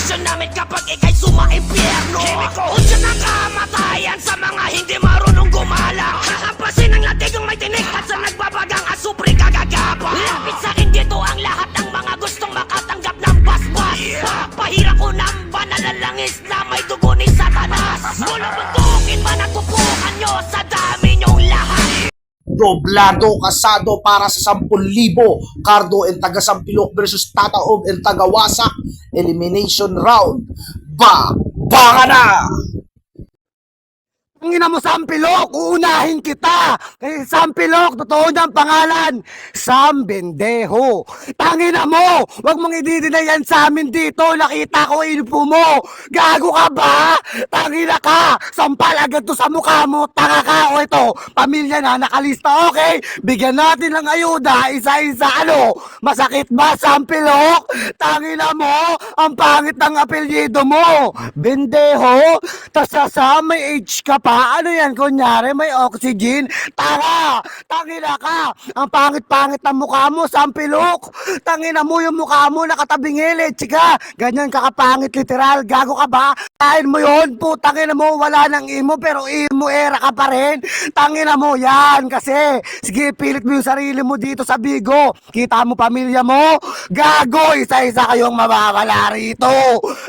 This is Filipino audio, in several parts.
destinasyon namin kapag ikay sumaimpyerno. Unsya ng kamatayan sa mga hindi marunong gumalang. Hahampasin ang latigong may tinik at sa nagbabagang asupre kagagapang. Lapit sa akin dito ang lahat ng mga gustong makatanggap ng basbas. Pahira ko ng banal na langis na may dugo ni Satanas. Mula buntukin man at pupukan nyo sa dami nyong lahat. Doblado kasado para sa 10,000. Cardo and taga Sampilok versus Tataob and taga Wasak. Elimination round. Baka na! Tangina mo, Sampilok, uunahin kita. Kasi Sampilok, totoo niyang pangalan, Sam Bendejo. Tangina mo, wag mong ididinay yan sa amin dito. Nakita ko info mo. Gago ka ba? Tangina ka. Sampal agad to sa mukha mo. Tanga ka. O ito, pamilya na nakalista. Okay, bigyan natin ng ayuda. Isa-isa. Ano? Masakit ba, Sampilok? Tangina mo, ang pangit ng apelyido mo. Bendejo, tas sa may age ka pa. Ano yan? Kunyari, may oxygen? Tara! Tangina ka! Ang pangit-pangit ng mukha mo, Sampilok! Tangina mo yung mukha mo, nakatabingili, chika! Ganyan kakapangit literal, gago ka ba? Kain mo yun, putangina mo, wala nang imo, pero imo era ka pa rin. Tangina mo, yan, kasi, sige, pilit mo yung sarili mo dito sa Bigo. Kita mo pamilya mo? Gago, isa-isa kayong mawawala rito.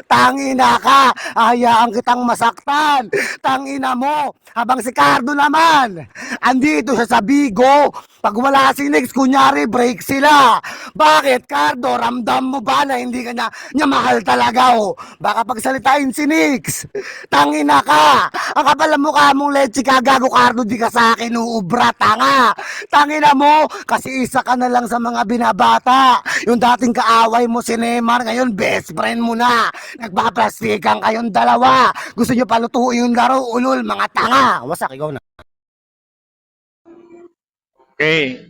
Tangina ka, hayaan kitang masaktan. Tangina mo, habang si Cardo naman, andito siya sa Bigo. Pag wala si Nix, kunyari break sila. Bakit, Cardo? Ramdam mo ba na hindi ka niya mahal talaga, oh? Baka pagsalitain si Nix. Tangina ka. Ang kapal ang mukha mong leche ka, gago, Cardo, di ka sa akin uubra, tanga. Tangina mo, kasi isa ka na lang sa mga binabata. Yung dating kaaway mo si Neymar, ngayon best friend mo na. Nagpaplastikan kayong dalawa. Gusto nyo palutuin yung laro, ulol, mga tanga. Wasak, ikaw na. Okay.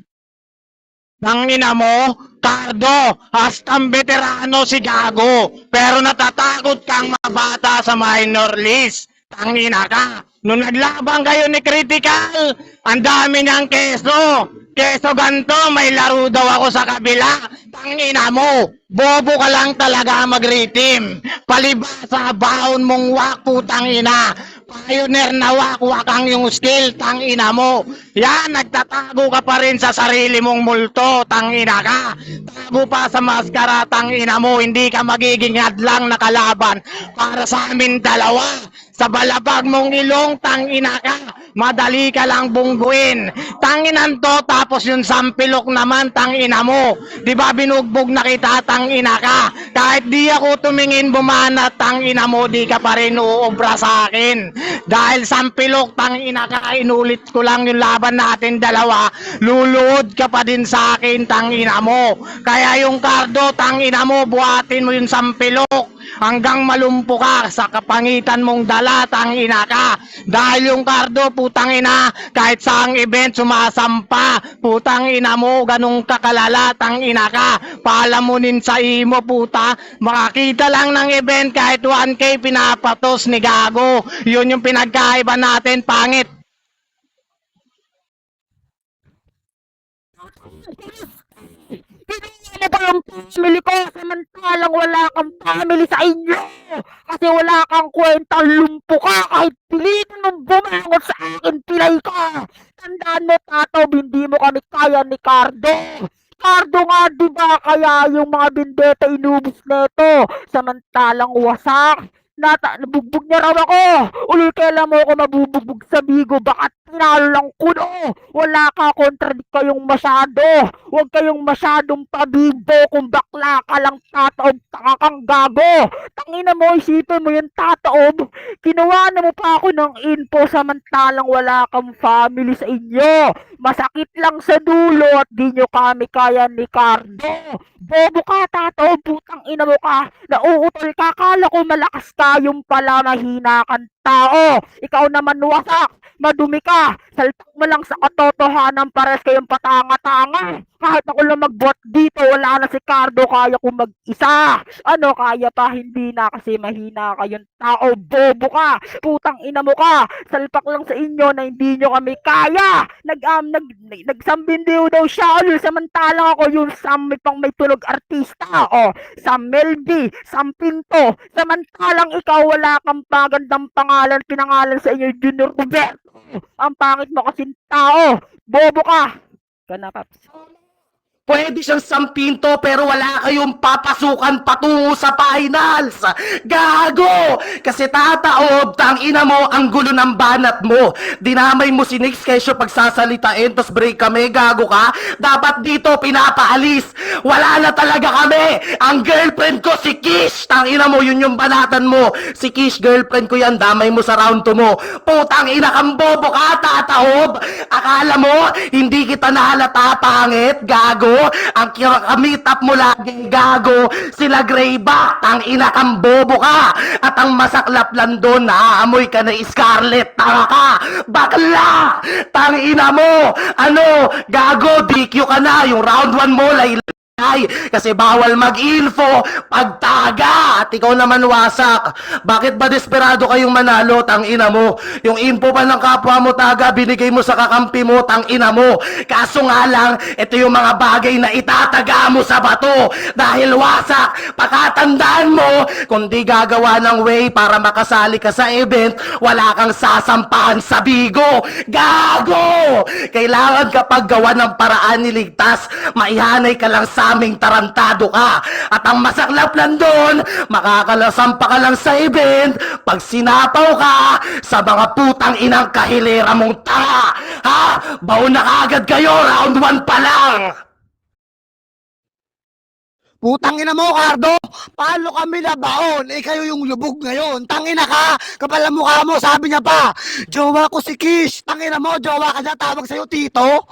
Tangina mo, Cardo, hastang veterano si Gago, pero natatakot kang mabata sa minor list. Tangina ka. Nung naglaban kayo ni Critical, ang dami niyang keso. Keso ganto, may laro daw ako sa kabila. Tangina mo, bobo ka lang talaga mag-reteam. Palibasa, baon mong wak, putang ina. Pioneer na wakwakang yung skill, tangina mo. Yan, nagtatago ka pa rin sa sarili mong multo, tangina ka. Tago pa sa maskara, tangina mo. Hindi ka magiging hadlang na kalaban para sa amin dalawa. Sa balabag mong ilong, tangina ka. Madali ka lang bungguin. Tanginan to, tapos yung Sampilok naman, tangina mo. Di ba binugbog na kita, tangina ka. Kahit di ako tumingin bumana, tangina mo, di ka pa rin uubra sa akin. Dahil Sampilok, tangina ka, inulit ko lang yung laban natin dalawa. Luluod ka pa din sa akin, tangina mo. Kaya yung Cardo, tangina mo, buhatin mo yung Sampilok. Hanggang malumpo ka sa kapangitan mong dala, tangina ka. Dahil yung Cardo, putang ina, kahit saang event sumasampa, putang ina mo, ganong kakalala, tangina ka. Palamunin sa imo, puta. Makakita lang ng event kahit 1K pinapatos ni Gago. Yun yung pinagkaiba natin, pangit. Ano ba yung family ko samantalang wala kang family sa inyo? Kasi wala kang kwentang lumpo ka kahit pilitin mong bumangon sa akin, pilay ka. Tandaan mo, Tato, hindi mo kami kaya ni Cardo. Cardo nga, di ba kaya yung mga bindeta inubos neto? Samantalang wasak. Nabugbog niya raw ako. Uli, kailan mo ako mabubugbog sa Bigo? Baka tinalo lang kuno. Wala ka, kontradik kayong masyado. Huwag kayong masyadong pabibo. Kung bakla ka lang, Tataob, taka kang gago. Tangina mo, isipin mo yung Tataob. Kinuha na mo pa ako ng info samantalang wala kang family sa inyo. Masakit lang sa dulo at di nyo kami kaya ni Cardo. Bobo ka, Tataob, putang ina mo ka. Nauutol ka, kala ko malakas ka. Yung pala mahina kang tao. Ikaw naman wasak. Madumi ka. ka. Saltak mo lang sa katotohanan, pares kayong patanga-tanga. Kahit ako lang magbuhat dito, wala na si Cardo, kaya ko mag-isa. Ano, kaya pa? Hindi na kasi mahina kayong tao. Bobo ka. Putang ina mo ka. Salpak lang sa inyo na hindi nyo kami kaya. Nagsambindiw daw siya. Samantalang ako yung Sam may tulog artista. O, Sam Melby, Sam Pinto. Samantalang ikaw wala kang magandang pangalan. Pinangalan sa inyo Junior Roberto. Ang pangit mo kasing tao. Bobo ka. Kana, Paps. Pwede siyang sampinto pero wala kayong papasukan patungo sa finals. Gago! Kasi tataob, tangina mo, ang gulo ng banat mo. Dinamay mo si Nix Kesyo pagsasalitain, tos break kami, gago ka. Dapat dito pinapaalis. Wala na talaga kami. Ang girlfriend ko si Kish. Tangina mo, yun yung banatan mo. Si Kish, girlfriend ko yan, damay mo sa round 2 mo. Putang ina kang bobo ka, tataob. Akala mo, hindi kita nahalata, pangit, gago. Ang meet up mo lagi, gago. Sila Greyback, tang ina kang bobo ka. At ang masaklap lang doon, naaamoy ka na Scarlett, tanga ka. Bakla, tang ina mo. Ano, gago, DQ ka na. Yung round 1 mo, kasi bawal mag-info pagtaga at ikaw naman wasak. Bakit ba desperado kayong manalo, tang ina mo? Yung info pa ng kapwa mo taga binigay mo sa kakampi mo, tang ina mo. Kaso nga lang, ito yung mga bagay na itataga mo sa bato dahil wasak. Pakatandaan mo, kung di gagawa ng way para makasali ka sa event, wala kang sasampahan sa bigo. Gago! Kailangan kapag gawa ng paraan niligtas, maihanay ka lang sa aming tarantado ka. At ang masaklap lang doon, makakalasampa ka lang sa event pag sinapaw ka sa mga putang inang kahilera mong tanga. Ha? Baon na kagad kayo, round 1 pa lang. Putang ina mo, Cardo! Paano kami nabaon? Eh, kayo yung lubog ngayon. Tangina ka! Kapal ang mukha mo, sabi niya pa. Jowa ko si Kish. Tangina mo, jowa ka na, tawag sa'yo, Tito.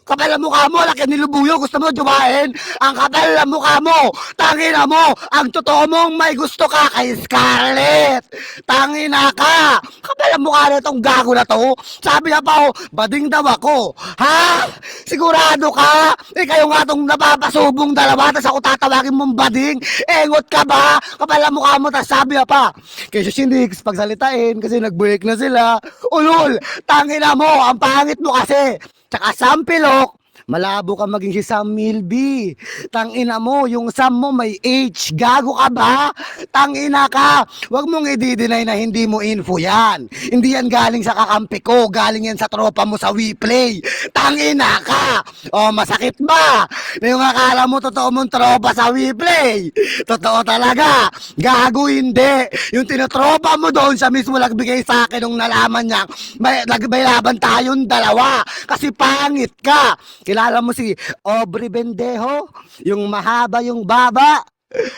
Kapal ang mukha mo, laki nilubuyo, gusto mo jowain? Ang kapal ang mukha mo, tangina mo, ang totoo mong may gusto ka kay Scarlett. Tangina ka! Kapal ang mukha na itong gago na to. Sabi niya pa, bading daw ako. Ha? Sigurado ka? Eh, kayo nga itong napapasubong dalawa, tas ako tatawagin mong bading. Engot ka ba? Kapal ang mukha mo, tas sabi niya pa, kesyo si Nix, pagsalitain, kasi nag-break na sila. Ulol, tangina mo, ang pangit mo kasi. Tsaka Sampilok, malabo ka maging si Sam Milby. Tangina mo, yung Sam mo may H. Gago ka ba? Tangina ka. Huwag mong i-deny na hindi mo info yan. Hindi yan galing sa kakampi ko. Galing yan sa tropa mo sa WePlay. Tangina ka. O, masakit ba? Na yung akala mo totoo mong tropa sa WePlay. Totoo talaga. Gago hindi. Yung tinotropa mo doon, siya mismo nagbigay sa akin nung nalaman niya. May laban tayong dalawa. Kasi pangit ka. Kilala mo si Aubrey Bendejo? Yung mahaba yung baba?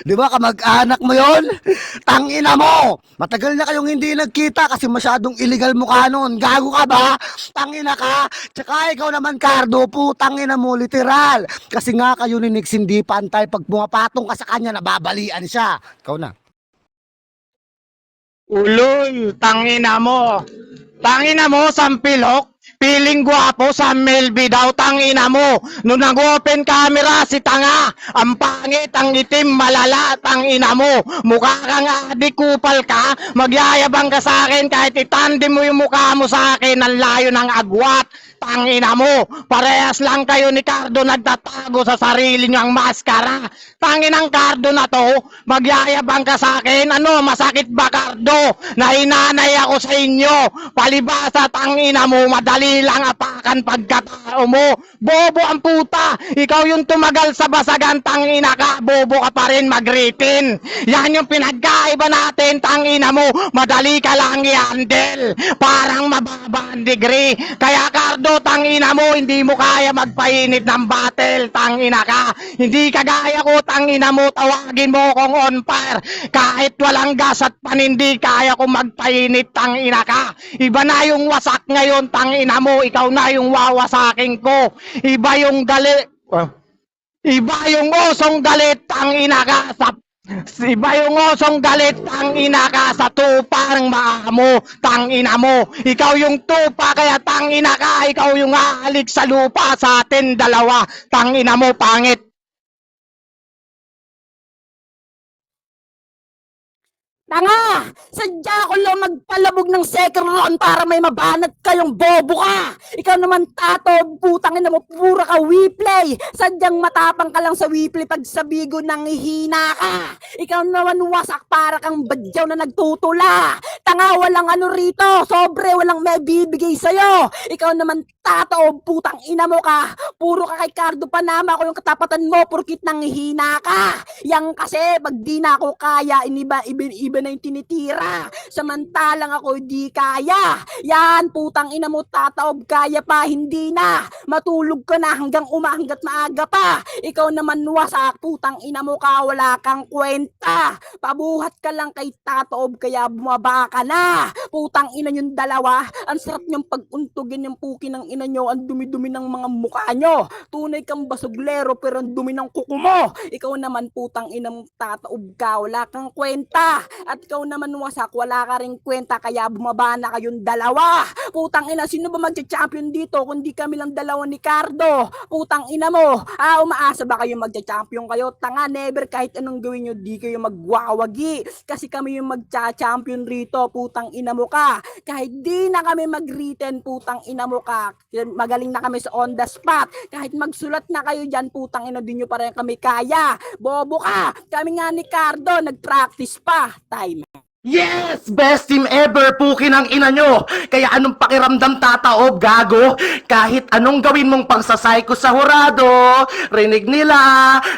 Di ba kamag-anak mo yon? Tangina mo! Matagal na kayong hindi nagkita kasi masyadong illegal mukha nun. Gago ka ba? Tangina ka! Tsaka ikaw naman, Cardo, putangina mo, literal. Kasi nga kayo ni Nix hindi pantay. Pag bumapatong ka sa kanya, nababalian siya. Ikaw na. Uloy, tangina mo. Tangina mo, Sampilok. Piling gwapo sa Melby daw, tangina mo. Nung nag-open camera, si tanga. Ang pangit, ang itim, malala, tangina mo. Mukha kang adik, kupal ka. Magyayabang ka sa akin kahit itandem mo yung mukha mo sa akin. Ang layo ng agwat. Tangina mo, parehas lang kayo ni Cardo nagtatago sa sarili niyang maskara. Tanginang Cardo na to, magyayabang ka sa akin. Ano, masakit ba, Cardo? Nahinanay ako sa inyo. Palibasa, tangina mo, madali lang apakan pagkatao mo. Bobo ang puta, ikaw yung tumagal sa basagan, tangina ka. Bobo ka pa rin mag-written. Yan yung pinagkaiba natin, tangina mo. Madali ka lang i-handle. Parang mababa ang degree. Kaya Cardo, tangina mo, hindi mo kaya magpainit ng battle, tangina ka. Hindi kagaya ko, tangina mo, tawagin mo kong on fire. Kahit walang gas at panindi, kaya ko magpainit, tangina ka. Iba na yung wasak ngayon, tangina mo, ikaw na yung wawasakin ko. Iba yung galit, iba yung osong galit, tangina ka. Iba yung osong galit, tangina ka sa tupa ng maa mo, tangina mo. Ikaw yung tupa, kaya tangina ka, ikaw yung aalik sa lupa sa atin dalawa, tangina mo, pangit. Tanga! Sadya ko lang magpalabog ng second round para may mabanat kayong bobo ka! Ikaw naman, Tato, putang ina mo, pura ka Weplay! Sadyang matapang ka lang sa Weplay pag sa bigo nang hihina ka! Ikaw naman wasak para kang badyaw na nagtutula! Tanga, walang ano rito! Sobre, walang may bibigay sa'yo! Ikaw naman, Tato, putang ina mo ka! Puro ka kay Cardo Panama ko yung katapatan mo purkit nang hihina ka! Yang kasi, pag di na ako kaya, iba na yung tinitira. Samantalang ako di kaya. Yan, putang ina mo, Tataob, kaya pa, hindi na. Matulog ka na hanggang hanggat maaga pa. Ikaw naman wasak, putang ina mo ka, wala kang kwenta. Pabuhat ka lang kay Tataob, kaya bumaba ka na. Putang ina yung dalawa, ang sarap niyong pag-untugin yung puki ng ina nyo, ang dumi-dumi ng mga mukha nyo. Tunay kang basuglero, pero ang dumi ng kuko mo. Ikaw naman, putang ina mong Tataob ka, wala kang kwenta. At ikaw naman wasak, wala ka rin kwenta, kaya bumaba na kayong dalawa. Putang ina, sino ba magcha-champion dito kundi kami lang dalawa ni Cardo? Putang ina mo, umaasa ba kayo magcha-champion kayo? Tanga, never, kahit anong gawin nyo, di kayo magwawagi. Kasi kami yung magcha-champion rito, putang ina mo ka. Kahit di na kami mag-written, putang ina mo ka. Magaling na kami sa on the spot. Kahit magsulat na kayo dyan, putang ina, di nyo pa rin kami kaya. Bobo ka, kami nga ni Cardo, nag-practice pa. Time. Yes! Best team ever, pukin ang ina nyo! Kaya anong pakiramdam, Tataob, gago? Kahit anong gawin mong pangsasayko sa hurado, rinig nila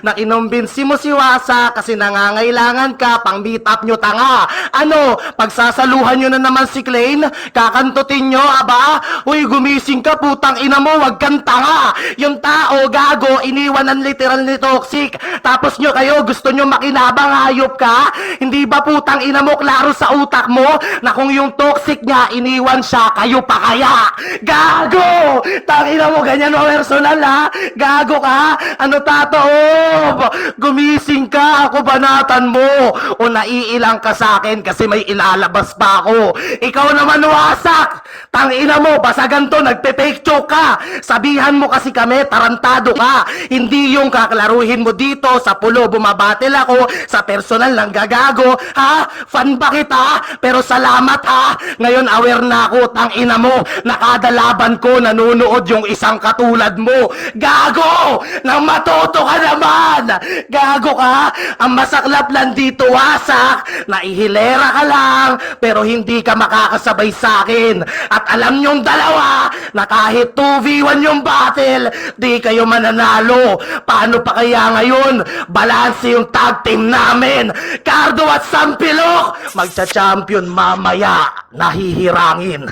na inumbinsi mo si Wasa kasi nangangailangan ka pang meet up nyo, tanga! Ano, pagsasaluhan nyo na naman si Klein? Kakantutin nyo, aba? Uy, gumising ka, putang ina mo, wag kang tanga! Yung tao, gago, iniwanan literal ni Toxic, tapos nyo kayo, gusto nyo makinabang, hayop ka? Hindi ba putang ina mo, klaro sa utak mo na kung yung Toxic niya iniwan siya, kayo pa kaya? Gago! Tangina mo, ganyan mo personal ha? Gago ka? Ano, Tataob? Gumising ka, ako banatan mo. O naiilang ka sa akin kasi may ilalabas pa ako. Ikaw naman wasak! Tangina mo, basagan to, nagpe-fake joke ka. Sabihan mo kasi kami, tarantado ka. Hindi yung kaklaruhin mo dito sa pulo, bumabatil ako, sa personal lang gagago. Ha? Fan ba kita? Pero salamat ha. Ngayon aware na ako, tangina mo. Nakadalaban ko, nanonood yung isang katulad mo. Gago! Nang matoto ka naman! Gago ka? Ang masaklap lang dito, wasak. Naihilera ka lang, pero hindi ka makakasabay sa akin. At alam nyong dalawa, na kahit 2v1 yung battle, di kayo mananalo. Paano pa kaya ngayon? Balanse yung tag team namin. Cardo at Sampilok, magsa-champion mamaya, nahihirangin.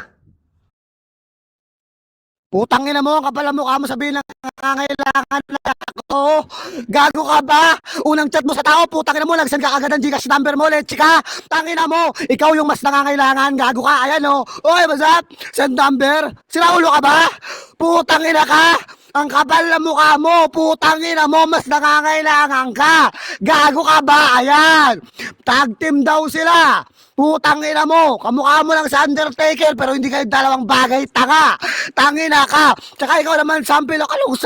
Putang ina mo, ang kapal ang mukha mo, sabihin na nangangailangan na ako. Gago ka ba? Unang chat mo sa tao, putang ina mo, nagsan ka agad ng Gcash number mo, leche ka. Tangina mo, ikaw yung mas nangangailangan, gago ka. Ayan o. Oy, what's up? Send number. Sinaulo ka ba? Putang ina ka. Ang kapal na mukha mo, putang ina mo, mas nangangailangan ka. Gago ka ba? Ayan. Tag team daw sila. Putang ina mo, kamukha mo lang sa Undertaker pero hindi kayo dalawang bagay, tanga. Tangina ka. Tsaka ikaw naman, Sampilo, kalong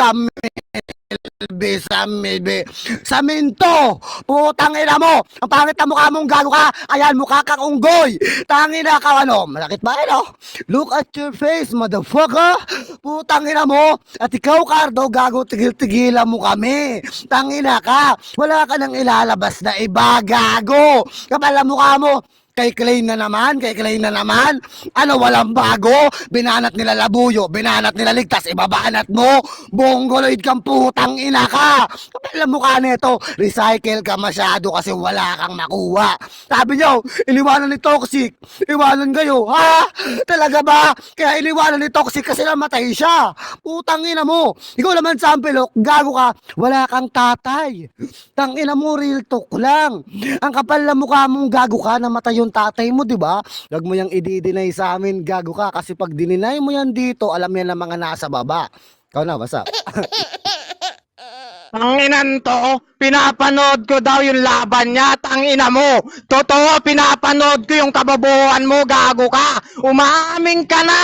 Saminto. Putang ina mo. Ang pangit na mukha mong gago ka. Ayan, mukha kang unggoy. Tangina ka, ano? Malakit ba, ano? Look at your face, motherfucker. Putang ina mo. At ikaw, Cardo, gago, tigil-tigilan mo kami. Tangina ka. Wala ka nang ilalabas na iba, gago. Kapal na mukha mo. Kay Klein na naman. Ano, walang bago? Binanat nila Labuyo, binanat nila Ligtas, ibabanat mo. Bonggoloid kang putang ina ka. Kapal ang mukha nito. Recycle ka masyado kasi wala kang makuha. Sabi nyo, iniwanan ni Toxic. Iwanan kayo, ha? Talaga ba? Kaya iniwanan ni Toxic kasi namatay siya. Putang ina mo. Ikaw naman, Sampilok, gago ka. Wala kang tatay. Tangina mo, real talk lang. Ang kapal na mukha mong gago ka, namatay yung tatay mo, di ba? Huwag mo yung i-deny sa amin, gago ka. Kasi pag dininay mo yan dito, alam yan ng mga nasa baba. Ikaw na, basta. Tanginan to, pinapanood ko daw yung laban niya, tangina mo. Totoo, pinapanood ko yung kababuhan mo, gago ka. Umaamin ka na.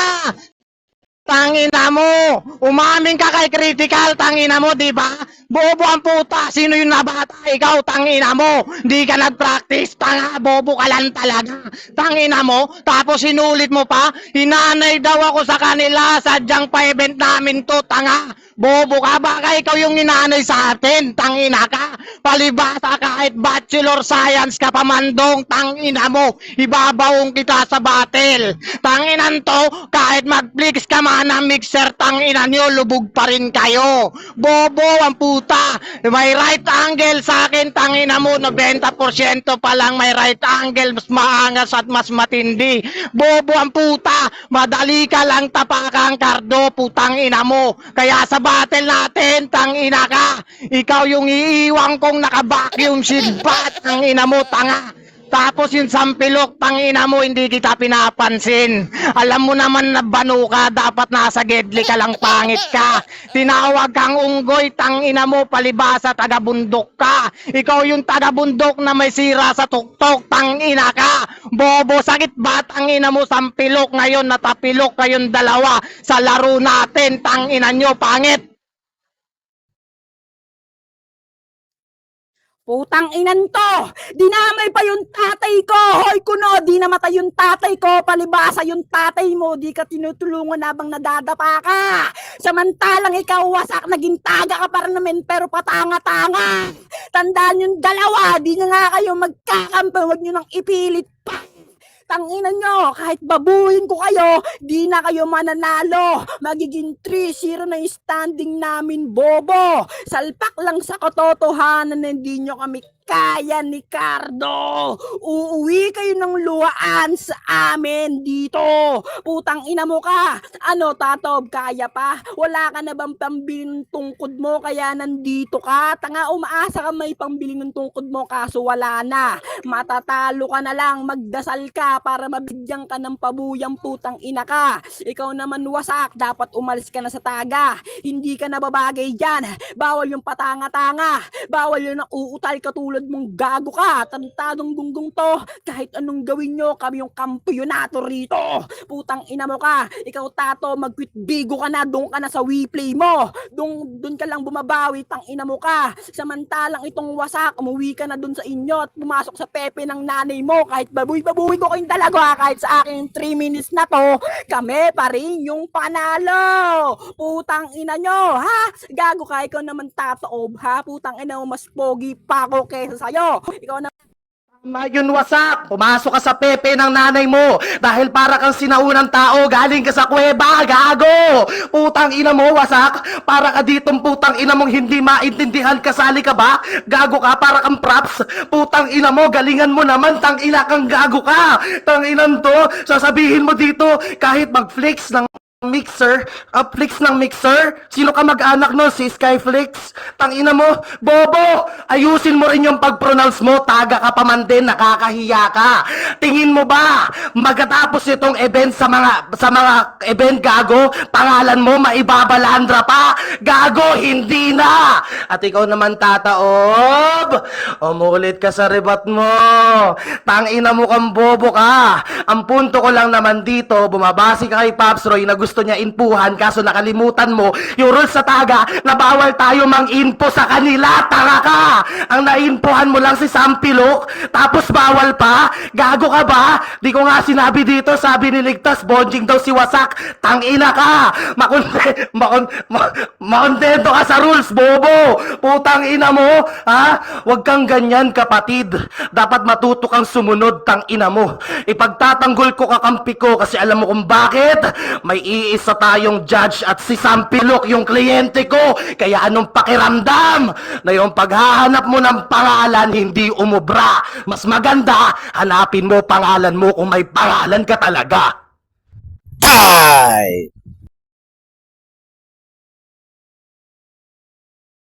Tangina mo! Umamin ka kay Critical, tangina mo, di ba? Bobo ang puta, sino yung nabata? Ikaw, tangina mo! Di ka nag-practice, tanga, bobo ka lang talaga. Tangina mo, tapos sinulit mo pa, hinanay daw ako sa kanila, sadyang pa-event namin to, tanga. Bobo ka, baka ikaw yung hinanay sa atin, tangina ka. Palibasa kahit bachelor science ka pamandong, tangina mo, ibabaong kita sa battle. Tanginan to, kahit mag-flex ka man ng mixer, tangina nyo, lubog pa rin kayo. Bobo ang puta, may right angle sa akin, tangina mo, 90% pa lang may right angle, mas maangas at mas matindi. Bobo ang puta, madali ka lang tapakang kardo, putang ina mo. Kaya sa battle natin, tangina ka. Ikaw yung iiwang kong naka-vacuum shield pa, tangina mo, tanga. Tapos yung sampilok, tangina mo, hindi kita pinapansin. Alam mo naman na bano ka, dapat nasa gedli ka lang, pangit ka. Tinawag kang unggoy, tangina mo, palibasa, taga-bundok ka. Ikaw yung taga-bundok na may sira sa tuktok, tangina ka. Bobo, sakit ba, tangina mo, sampilok ngayon, natapilok kayong dalawa sa laro natin, tangina nyo, pangit. Putang inan to! Dinamay pa yung tatay ko! Hoy kuno, di namatay yung tatay ko! Palibasa yung tatay mo! Di ka tinutulungan habang nadadapa ka! Samantalang ikaw wasak, naging taga ka pa rin namin pero patanga-tanga! Tandaan yung dalawa! Di na nga kayo magkakampi! Huwag nyo nang ipilit pa! Tanginan nyo, kahit babuhin ko kayo, di na kayo mananalo. Magiging 3-0 na yung standing namin, bobo. Salpak lang sa katotohanan na hindi nyo kami kaya ni Cardo. Uuwi kayo ng luwaan sa amin dito. Putang ina mo ka. Ano, Tatob, kaya pa? Wala ka na bang pambili ng tungkod mo kaya nandito ka? Tanga, umaasa ka may pambili ng tungkod mo kaso wala na. Matatalo ka na lang, magdasal ka para mabigyan ka ng pabuyang, putang ina ka. Ikaw naman wasak, dapat umalis ka na sa taga. Hindi ka nababagay dyan. Bawal yung patanga-tanga. Bawal yung nauutal katulad mong gago ka. Tantadong gunggong to. Kahit anong gawin nyo, kami yung kampiyonato rito. Putang ina mo ka. Ikaw, Tato, mag-quit bigo ka na. Doon ka na sa WePlay mo. Doon ka lang bumabawi. Tang ina mo ka. Samantalang itong wasak, umuwi ka na doon sa inyo at pumasok sa pepe ng nanay mo. Kahit babuy-babuy ko kayong dalaga. Kahit sa akin 3 minutes na to, kami pa rin yung panalo. Putang ina nyo, ha? Gago ka, ikaw naman Tatob, ha? Putang ina mo, mas pogi pa ako kesa sa'yo. Ikaw na Yun wasak, pumasok ka sa pepe ng nanay mo dahil para kang sinaunang tao, galing ka sa kuweba, gago! Putang ina mo, wasak, para ka ditong putang ina mong hindi maintindihan, kasali ka ba? Gago ka, para kang props, putang ina mo, galingan mo naman, tang ina kang gago ka! Tang inan to, sasabihin mo dito, kahit mag-flex ng mixer, flex ng mixer? Sino ka mag-anak nun? Si Skyflix? Tangina mo, bobo! Ayusin mo rin yung pag-pronounce mo, taga ka pa man din, nakakahiya ka. Tingin mo ba, magkatapos itong event sa mga event, gago, pangalan mo maibabalandra pa? Gago, hindi na! At ikaw naman, Tataob, umulit ka sa rebat mo. Tangina mo kang bobo ka. Ang punto ko lang naman dito, bumabasi ka kay Pops Roy na gusto niya inpuhan kaso nakalimutan mo yung rules sa taga na bawal tayo mang-info sa kanila, tanga ka! Ang nainpuhan mo lang si Sampilok tapos bawal pa? Gago ka ba? Di ko nga sinabi dito, sabi ni Ligtas, bonjing daw si Wasak, tangina ka! Makontento ka sa rules, bobo! Putang ina mo, ha? Huwag kang ganyan, kapatid. Dapat matuto kang sumunod, tang ina mo. Ipagtatanggol ko kakampi ko kasi alam mo kung bakit? May iisa tayong judge at si Sampilok yung kliyente ko. Kaya anong pakiramdam na yung paghahanap mo ng pangalan hindi umubra? Mas maganda, hanapin mo pangalan mo kung may pangalan ka talaga. Ay!